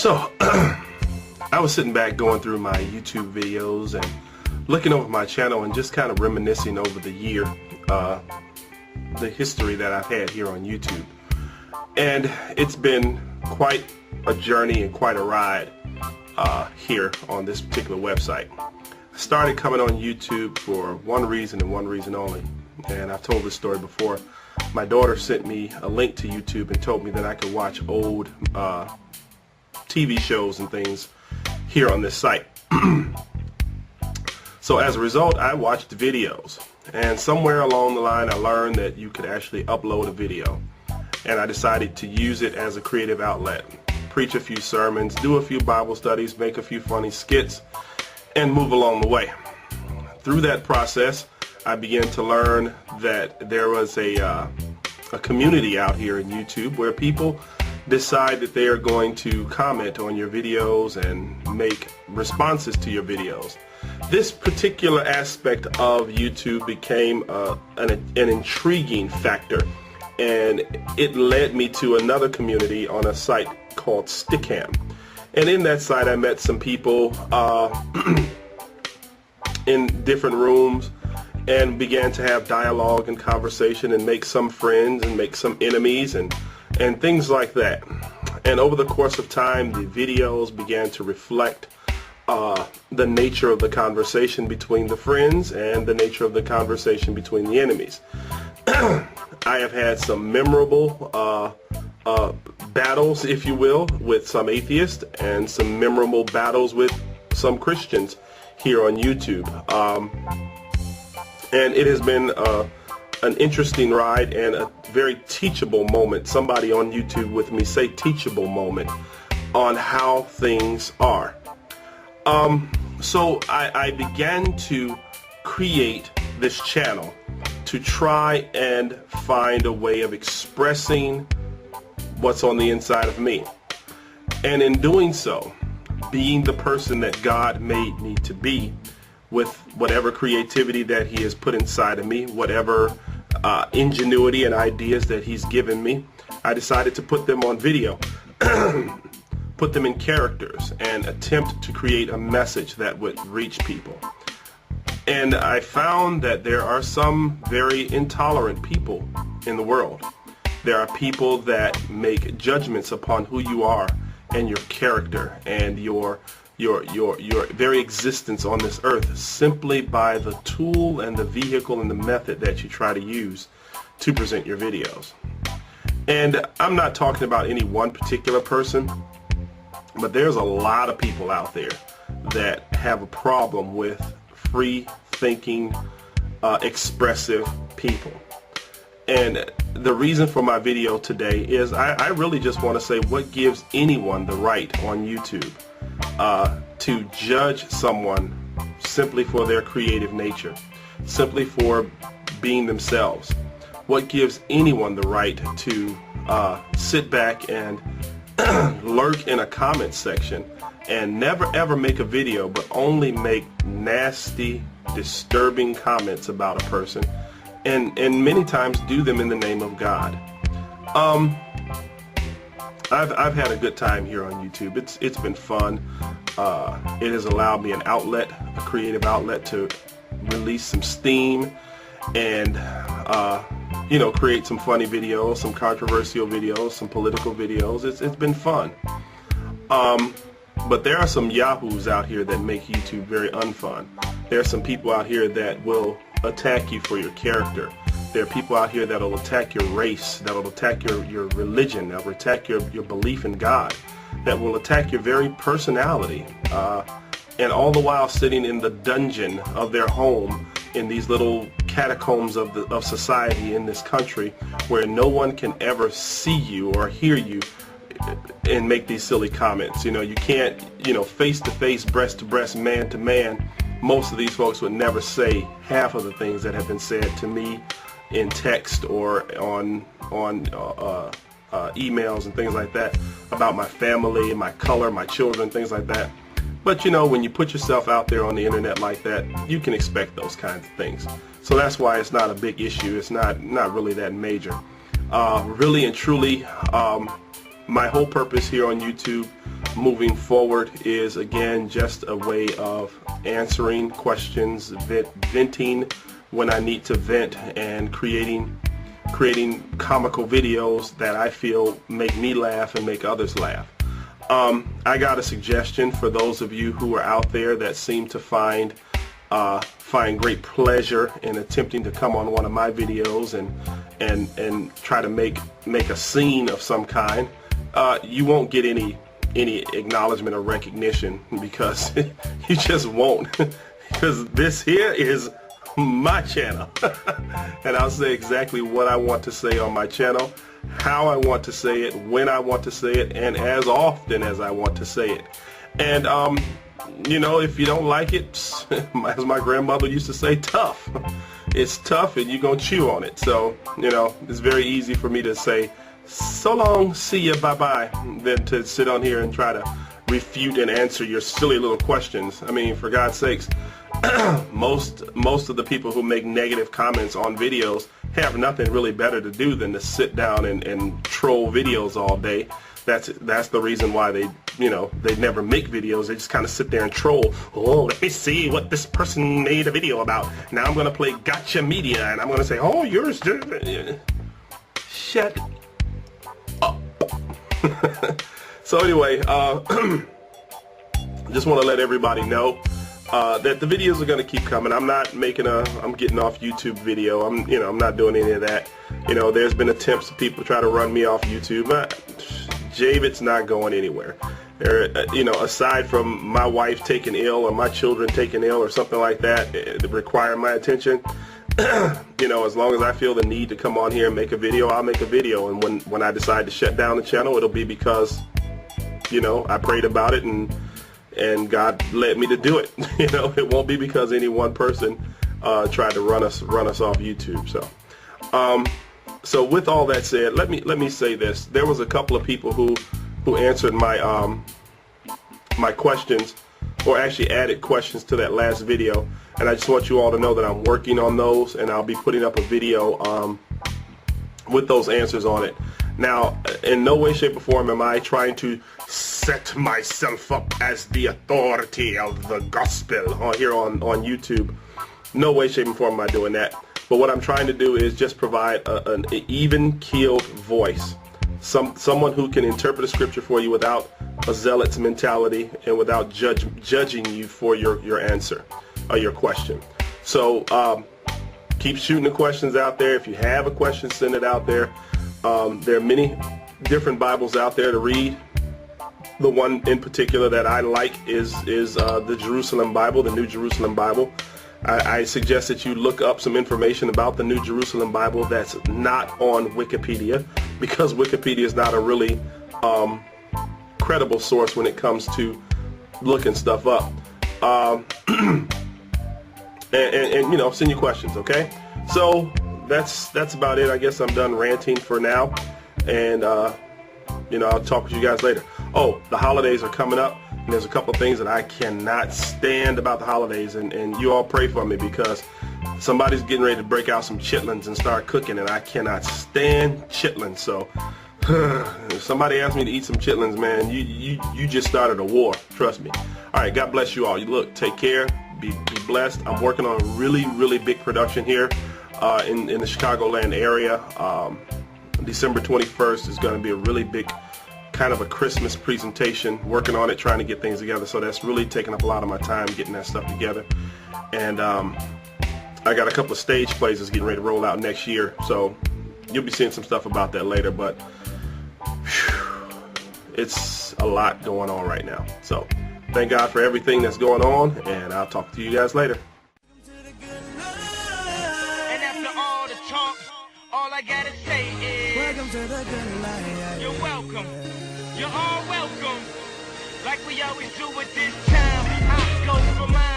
So, I was sitting back going through my YouTube videos and looking over my channel and just kind of reminiscing over the year, the history that I've had here on YouTube. And it's been quite a journey and quite a ride here on this particular website. I started coming on YouTube for one reason and one reason only, and I've told this story before. My daughter sent me a link to YouTube and told me that I could watch old TV shows and things here on this site. So as a result, I watched videos, and somewhere along the line I learned that you could actually upload a video, and I decided to use it as a creative outlet. Preach a few sermons, do a few Bible studies, make a few funny skits, and move along the way. Through that process, I began to learn that there was a community out here in YouTube where people decide that they are going to comment on your videos and make responses to your videos. This particular aspect of YouTube became an intriguing factor, and it led me to another community on a site called Stickam. And in that site I met some people in different rooms and began to have dialogue and conversation and make some friends and make some enemies and things like that. And over the course of time, the videos began to reflect the nature of the conversation between the friends and the nature of the conversation between the enemies. I have had some memorable battles, if you will, with some atheists, and some memorable battles with some Christians here on YouTube. And it has been an interesting ride and a very teachable moment. Somebody on YouTube with me say teachable moment on how things are. So I began to create this channel to try and find a way of expressing what's on the inside of me. And in doing so, being the person that God made me to be, with whatever creativity that He has put inside of me, whatever ingenuity and ideas that He's given me, I decided to put them on video, put them in characters, and attempt to create a message that would reach people. And I found that there are some very intolerant people in the world. There are people that make judgments upon who you are and your character and your very existence on this earth simply by the tool and the vehicle and the method that you try to use to present your videos. And I'm not talking about any one particular person, but there's a lot of people out there that have a problem with free thinking, expressive people. And the reason for my video today is I really just want to say, what gives anyone the right on YouTube to judge someone simply for their creative nature, simply for being themselves? What gives anyone the right to sit back and lurk in a comment section and never ever make a video, but only make nasty, disturbing comments about a person, and many times do them in the name of God? I've had a good time here on YouTube. It's been fun. It has allowed me an outlet, a creative outlet, to release some steam and create some funny videos, some controversial videos, some political videos. It's been fun. But there are some yahoos out here that make YouTube very unfun. There are some people out here that will attack you for your character. There are people out here that will attack your race, that will attack your religion, that will attack your belief in God, that will attack your very personality, and all the while sitting in the dungeon of their home in these little catacombs of society in this country, where no one can ever see you or hear you and make these silly comments. You can't, face to face, breast to breast, man to man. Most of these folks would never say half of the things that have been said to me in text or on emails and things like that about my family, my color, my children, things like that. But when you put yourself out there on the internet like that, you can expect those kinds of things. So that's why it's not a big issue. It's not really that major. Really and truly, my whole purpose here on YouTube moving forward is, again, just a way of answering questions, venting when I need to vent, and creating comical videos that I feel make me laugh and make others laugh. I got a suggestion for those of you who are out there that seem to find great pleasure in attempting to come on one of my videos and try to make a scene of some kind. You won't get any acknowledgement or recognition, because you just won't, because this here is my channel. And I'll say exactly what I want to say on my channel, how I want to say it, when I want to say it, and as often as I want to say it. And you know, if you don't like it, as my grandmother used to say, tough. It's tough, and you're gonna chew on it. So, you know, it's very easy for me to say so long, see ya, bye-bye, than to sit on here and try to refute and answer your silly little questions. I mean, for God's sakes, most of the people who make negative comments on videos have nothing really better to do than to sit down and troll videos all day. That's the reason why they never make videos. They just kind of sit there and troll. Oh, let me see what this person made a video about. Now I'm going to play gotcha media, and I'm going to say, oh, yours. Shut up. So anyway, just want to let everybody know that the videos are going to keep coming. I'm not making I'm getting off YouTube video. I'm not doing any of that. You know, there's been attempts of people to try to run me off YouTube. Javid's not going anywhere. You know, aside from my wife taking ill or my children taking ill or something like that, that require my attention. You know, as long as I feel the need to come on here and make a video, I'll make a video. And when I decide to shut down the channel, it'll be because, you know, I prayed about it and God led me to do it. You know, it won't be because any one person tried to run us off YouTube. So with all that said, let me say this. There was a couple of people who answered my my questions, or actually added questions to that last video, and I just want you all to know that I'm working on those, and I'll be putting up a video with those answers on it. Now, in no way, shape, or form am I trying to set myself up as the authority of the gospel here on YouTube. No way, shape, and form am I doing that. But what I'm trying to do is just provide an even-keeled voice. Someone who can interpret a scripture for you without a zealot's mentality and without judging you for your answer or your question. So keep shooting the questions out there. If you have a question, send it out there. There are many different Bibles out there to read. The one in particular that I like is the Jerusalem Bible, the New Jerusalem Bible. I suggest that you look up some information about the New Jerusalem Bible that's not on Wikipedia, because Wikipedia is not a really credible source when it comes to looking stuff up. And you know, send your questions, okay? So that's about it. I guess I'm done ranting for now, and you know, I'll talk with you guys later. Oh, the holidays are coming up. And there's a couple of things that I cannot stand about the holidays, and you all pray for me, because somebody's getting ready to break out some chitlins and start cooking, and I cannot stand chitlins. So if somebody asks me to eat some chitlins, man, you just started a war. Trust me. All right, God bless you all. You look, take care, be blessed. I'm working on a really big production here in the Chicagoland area. December 21st is going to be a really big, kind of a Christmas presentation, working on it, trying to get things together. So that's really taking up a lot of my time, getting that stuff together. And I got a couple of stage plays that's getting ready to roll out next year, so you'll be seeing some stuff about that later. But whew, it's a lot going on right now. So thank God for everything that's going on, and I'll talk to you guys later. And after all the talk, all I gotta say is, welcome to the good life. You're welcome. You're all welcome. Like we always do at this time. I go for mine.